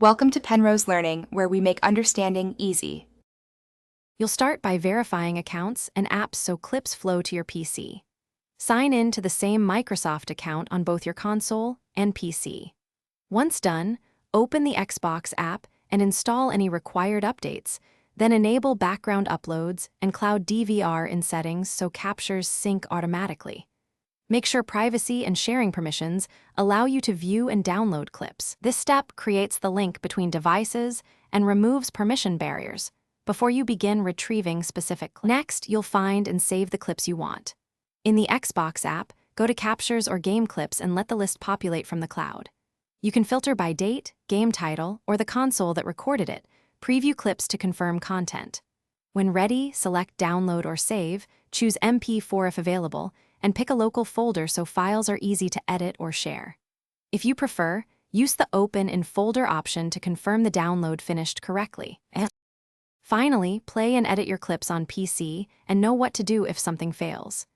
Welcome to Penrose Learning, where we make understanding easy. You'll start by verifying accounts and apps so clips flow to your PC. Sign in to the same Microsoft account on both your console and PC. Once done, open the Xbox app and install any required updates, then enable background uploads and cloud DVR in settings so captures sync automatically. Make sure privacy and sharing permissions allow you to view and download clips. This step creates the link between devices and removes permission barriers before you begin retrieving specific clips. Next, you'll find and save the clips you want. In the Xbox app, go to Captures or Game Clips and let the list populate from the cloud. You can filter by date, game title, or the console that recorded it, preview clips to confirm content. When ready, select Download or Save, choose MP4 if available, and pick a local folder so files are easy to edit or share. If you prefer, use the Open in Folder option to confirm the download finished correctly. Finally, play and edit your clips on PC and know what to do if something fails.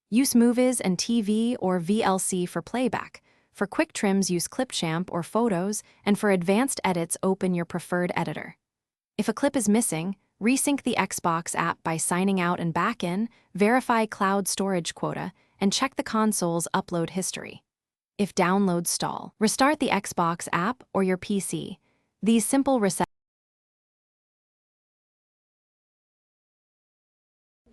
Use Movies and TV or VLC for playback. For quick trims, use Clipchamp or Photos, and for advanced edits, open your preferred editor. If a clip is missing, resync the Xbox app by signing out and back in, verify cloud storage quota, and check the console's upload history. If downloads stall, restart the Xbox app or your PC. These simple resets.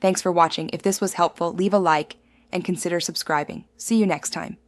Thanks for watching. If this was helpful, leave a like and consider subscribing. See you next time.